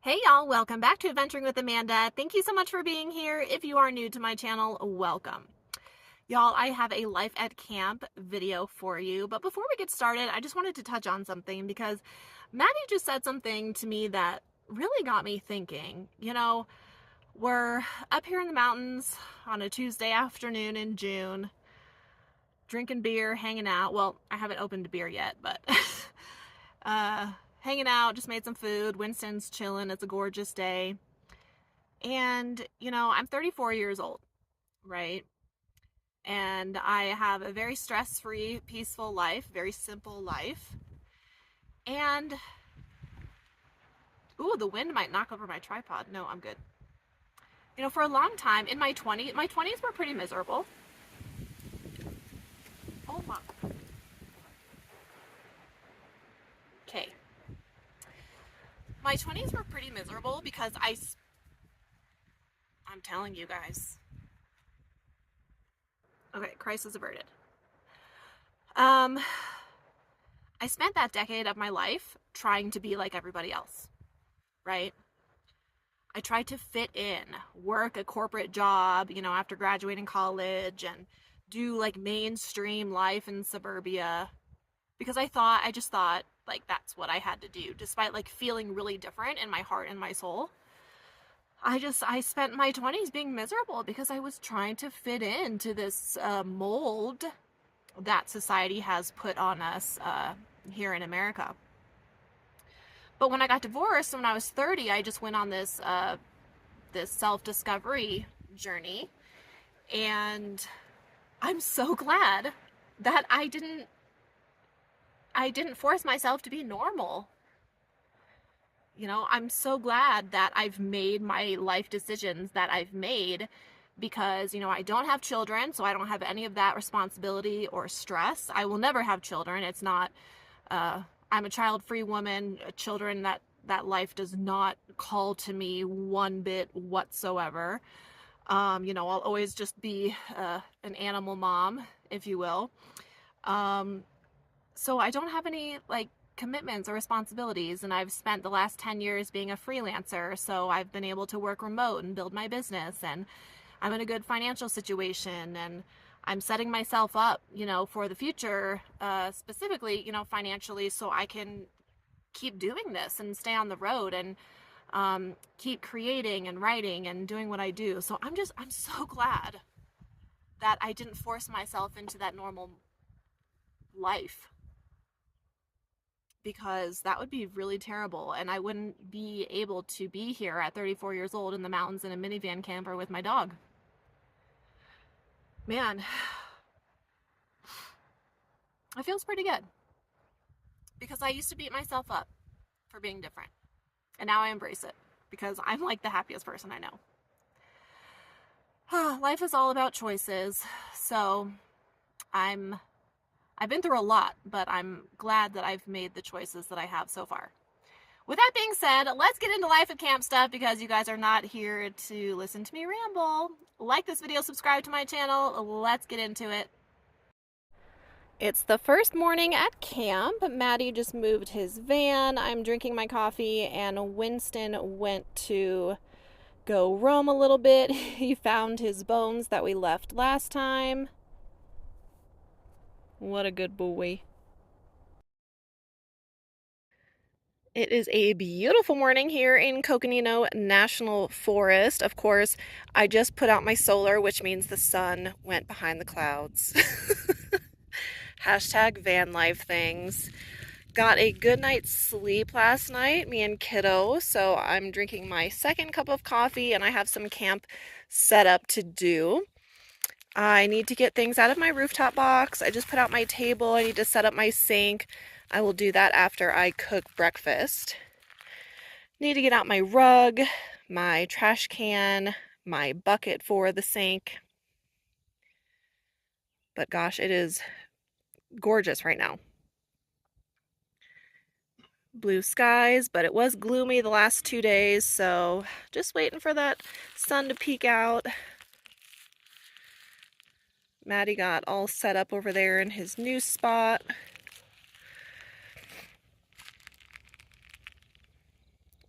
Hey y'all, welcome back to Adventuring with Amanda. Thank you so much for being here. If you are new to my channel, welcome. Y'all, I have a life at camp video for you, but before we get started, I just wanted to touch on something because Maddie just said something to me that really got me thinking. We're up here in the mountains on a Tuesday afternoon in June, drinking beer, hanging out. Well, I haven't opened a beer yet, but hanging out, just made some food. Wynston's chilling. It's a gorgeous day. And, I'm 34 years old, right? And I have a very stress-free, peaceful life, very simple life. And, ooh, the wind might knock over my tripod. No, I'm good. For a long time, in my 20s were pretty miserable. Oh my. Okay. My 20s were pretty miserable because I'm telling you guys. Okay, crisis averted. I spent that decade of my life trying to be like everybody else, right? I tried to fit in, work a corporate job, after graduating college and do like mainstream life in suburbia because I just thought like that's what I had to do, despite like feeling really different in my heart and my soul. I spent my 20s being miserable because I was trying to fit into this mold that society has put on us here in America. But when I got divorced, when I was 30, I just went on this self-discovery journey, and I'm so glad that I didn't force myself to be normal. I'm so glad that I've made my life decisions that I've made because, I don't have children, so I don't have any of that responsibility or stress. I will never have children. It's not, I'm a child-free woman. Children, that life does not call to me one bit whatsoever. I'll always just be an animal mom, if you will. So I don't have any, commitments or responsibilities, and I've spent the last 10 years being a freelancer, so I've been able to work remote and build my business, and I'm in a good financial situation, and I'm setting myself up, for the future, specifically, financially, so I can keep doing this and stay on the road and keep creating and writing and doing what I do. So I'm so glad that I didn't force myself into that normal life, because that would be really terrible, and I wouldn't be able to be here at 34 years old in the mountains in a minivan camper with my dog. Man, it feels pretty good because I used to beat myself up for being different, and now I embrace it because I'm like the happiest person I know. Life is all about choices, so I've been through a lot, but I'm glad that I've made the choices that I have so far. With that being said, let's get into life at camp stuff because you guys are not here to listen to me ramble. Like this video, subscribe to my channel. Let's get into it. It's the first morning at camp. Maddie just moved his van. I'm drinking my coffee, and Wynston went to go roam a little bit. He found his bones that we left last time. What a good boy. It is a beautiful morning here in Coconino National Forest. Of course, I just put out my solar, which means the sun went behind the clouds. Hashtag van life things. Got a good night's sleep last night, me and kiddo, so I'm drinking my second cup of coffee, and I have some camp setup to do. I need to get things out of my rooftop box. I just put out my table. I need to set up my sink. I will do that after I cook breakfast. Need to get out my rug, my trash can, my bucket for the sink. But gosh, it is gorgeous right now. Blue skies, but it was gloomy the last 2 days, so just waiting for that sun to peek out. Maddie got all set up over there in his new spot.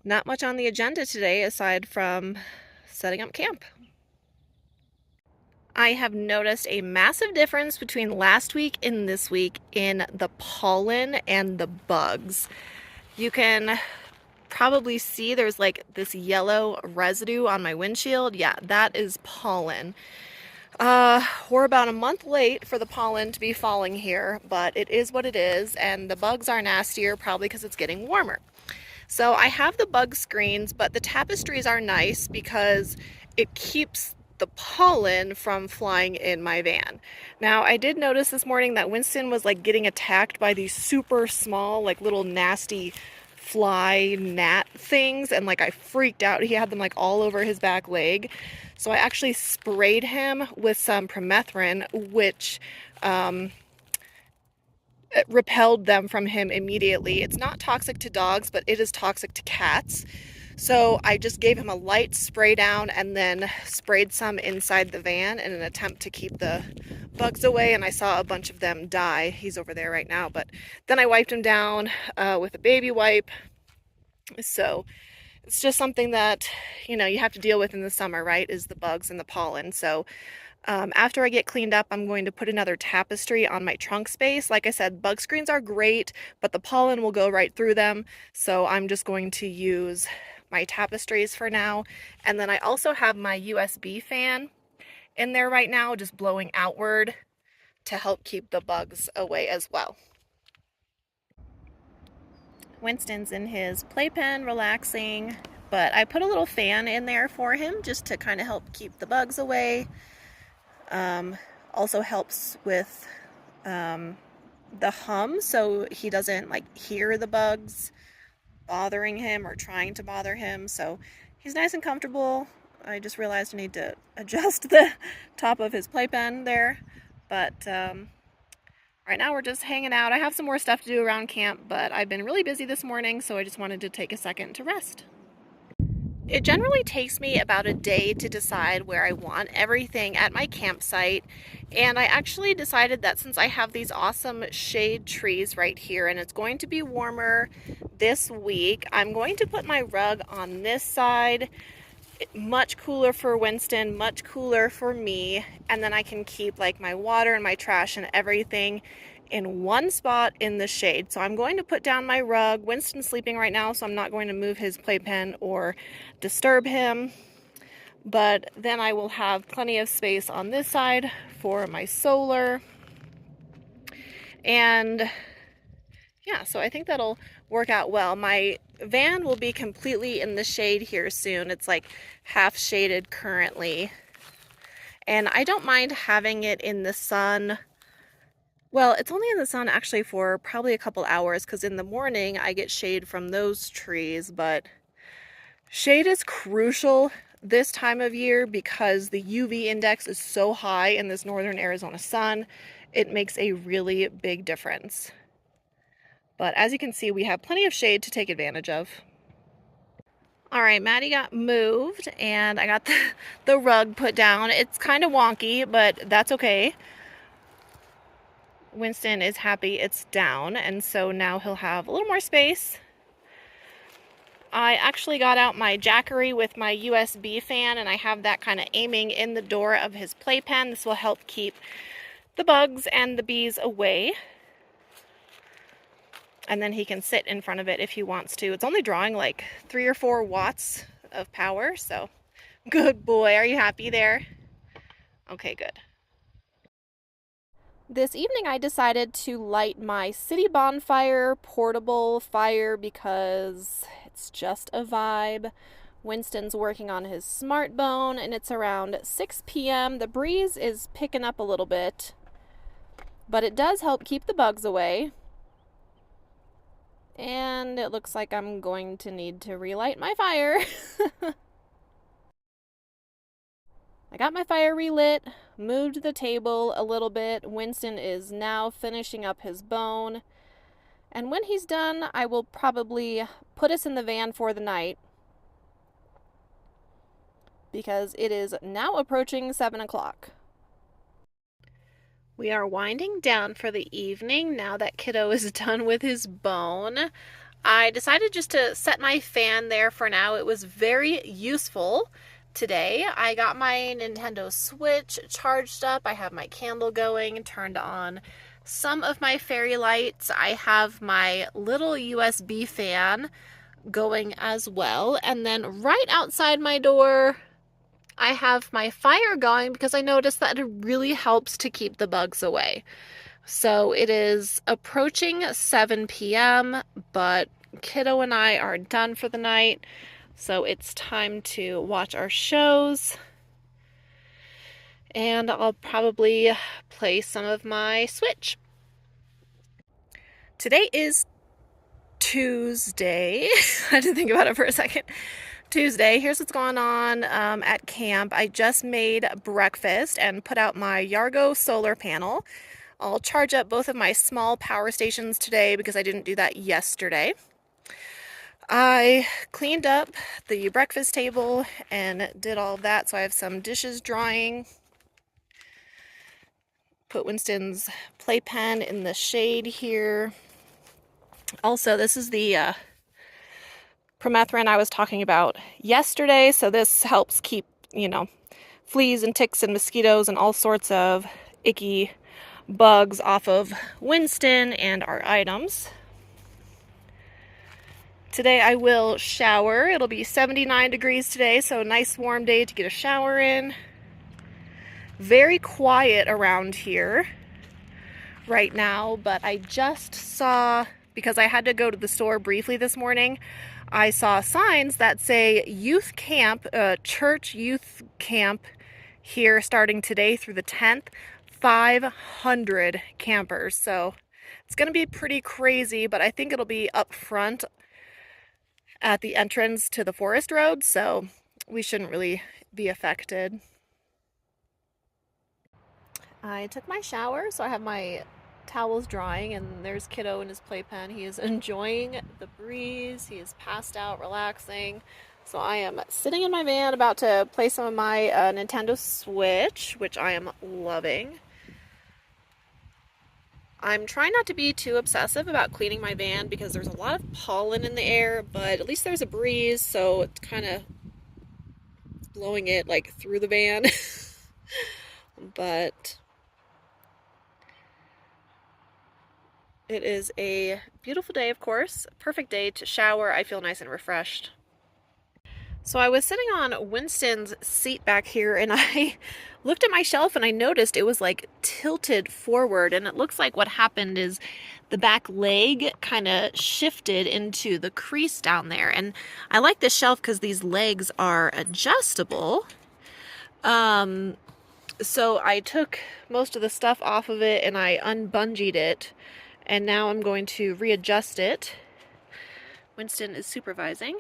not much on the agenda today aside from setting up camp. I have noticed a massive difference between last week and this week in the pollen and the bugs. You can probably see there's like this yellow residue on my windshield. Yeah, that is pollen. We're about a month late for the pollen to be falling here, but it is what it is, and the bugs are nastier probably because it's getting warmer. So I have the bug screens, but the tapestries are nice because it keeps the pollen from flying in my van. Now, I did notice this morning that Wynston was like getting attacked by these super small, like little nasty fly gnat things, and like I freaked out. He had them like all over his back leg. So I actually sprayed him with some permethrin, which it repelled them from him immediately. It's not toxic to dogs, but it is toxic to cats. So I just gave him a light spray down and then sprayed some inside the van in an attempt to keep the bugs away, and I saw a bunch of them die. He's over there right now, but then I wiped him down with a baby wipe. So it's just something that, you know, you have to deal with in the summer, right, is the bugs and the pollen. So after I get cleaned up, I'm going to put another tapestry on my trunk space. Like I said, bug screens are great, but the pollen will go right through them. So I'm just going to use my tapestries for now. And then I also have my USB fan in there right now, just blowing outward to help keep the bugs away as well. Winston's in his playpen relaxing, but I put a little fan in there for him just to kind of help keep the bugs away. Also helps with the hum, so he doesn't like hear the bugs bothering him or trying to bother him. So he's nice and comfortable. I just realized I need to adjust the top of his playpen there, but right now we're just hanging out. I have some more stuff to do around camp, but I've been really busy this morning, so I just wanted to take a second to rest. It generally takes me about a day to decide where I want everything at my campsite, and I actually decided that since I have these awesome shade trees right here and it's going to be warmer this week, I'm going to put my rug on this side. Much cooler for Wynston, much cooler for me, and then I can keep like my water and my trash and everything in one spot in the shade. So I'm going to put down my rug. Winston's sleeping right now, so I'm not going to move his playpen or disturb him. But then I will have plenty of space on this side for my solar. And yeah, so I think that'll work out well. My van will be completely in the shade here soon. It's like half shaded currently. And I don't mind having it in the sun. Well, it's only in the sun actually for probably a couple hours, because in the morning I get shade from those trees, but shade is crucial this time of year because the UV index is so high in this northern Arizona sun. It makes a really big difference. But as you can see, we have plenty of shade to take advantage of. All right, Maddie got moved and I got the rug put down. It's kind of wonky, but that's okay. Wynston is happy it's down, and so now he'll have a little more space. I actually got out my Jackery with my USB fan, and I have that kind of aiming in the door of his playpen. This will help keep the bugs and the bees away. And then he can sit in front of it if he wants to. It's only drawing like 3 or 4 watts of power, so good boy. Are you happy there? Okay, good. This evening I decided to light my city bonfire portable fire because it's just a vibe. Winston's working on his smartphone and it's around 6 p.m. The breeze is picking up a little bit, but it does help keep the bugs away. And it looks like I'm going to need to relight my fire. I got my fire relit, moved the table a little bit. Wynston is now finishing up his bone. And when he's done, I will probably put us in the van for the night, because it is now approaching 7 o'clock. We are winding down for the evening now that kiddo is done with his bone. I decided just to set my fan there for now. It was very useful today. I got my Nintendo Switch charged up. I have my candle going, turned on some of my fairy lights. I have my little USB fan going as well. And then right outside my door, I have my fire going because I noticed that it really helps to keep the bugs away. So it is approaching 7 p.m., but kiddo and I are done for the night. So it's time to watch our shows. And I'll probably play some of my Switch. Today is Tuesday. I had to think about it for a second. Tuesday. Here's what's going on at camp. I just made breakfast and put out my Yargo solar panel. I'll charge up both of my small power stations today because I didn't do that yesterday. I cleaned up the breakfast table and did all of that, so I have some dishes drying. Put Winston's playpen in the shade here. Also, this is the permethrin I was talking about yesterday, so this helps keep, fleas and ticks and mosquitoes and all sorts of icky bugs off of Wynston and our items. Today I will shower. It'll be 79 degrees today, so a nice warm day to get a shower in. Very quiet around here right now, but I just saw, because I had to go to the store briefly this morning, I saw signs that say youth camp, church youth camp here starting today through the 10th. 500 campers, so it's going to be pretty crazy, but I think it'll be up front at the entrance to the forest road, so we shouldn't really be affected. I took my shower, so I have my towels drying, and there's kiddo in his playpen. He is enjoying the breeze. He is passed out, relaxing. So I am sitting in my van about to play some of my Nintendo Switch, which I am loving. I'm trying not to be too obsessive about cleaning my van because there's a lot of pollen in the air, but at least there's a breeze, so it's kind of blowing it like through the van. But it is a beautiful day, of course. Perfect day to shower. I feel nice and refreshed. So I was sitting on Winston's seat back here, and I looked at my shelf and I noticed it was like tilted forward, and it looks like what happened is the back leg kind of shifted into the crease down there. And I like this shelf because these legs are adjustable. So I took most of the stuff off of it and I unbungeed it, and now I'm going to readjust it. Wynston is supervising,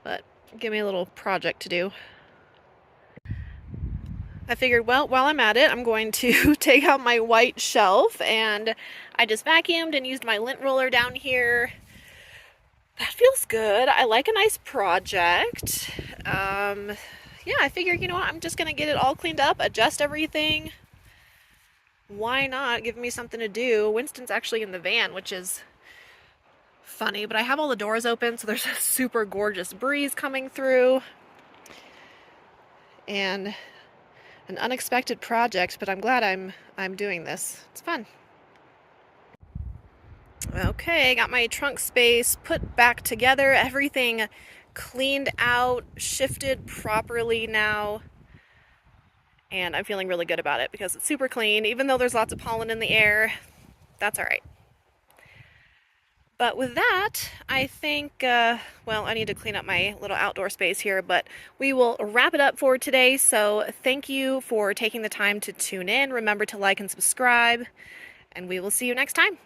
but give me a little project to do. I figured, well, while I'm at it, I'm going to take out my white shelf, and I just vacuumed and used my lint roller down here. That feels good. I like a nice project. Yeah, I figured, you know what, I'm just gonna get it all cleaned up, adjust everything. Why not? Give me something to do. Winston's actually in the van, which is funny, but I have all the doors open, so there's a super gorgeous breeze coming through. And an unexpected project, but I'm glad I'm doing this. It's fun. Okay, got my trunk space put back together, everything cleaned out, shifted properly now, and I'm feeling really good about it because it's super clean. Even though there's lots of pollen in the air, that's all right. But with that, I think, well, I need to clean up my little outdoor space here, but we will wrap it up for today. So thank you for taking the time to tune in. Remember to like and subscribe, and we will see you next time.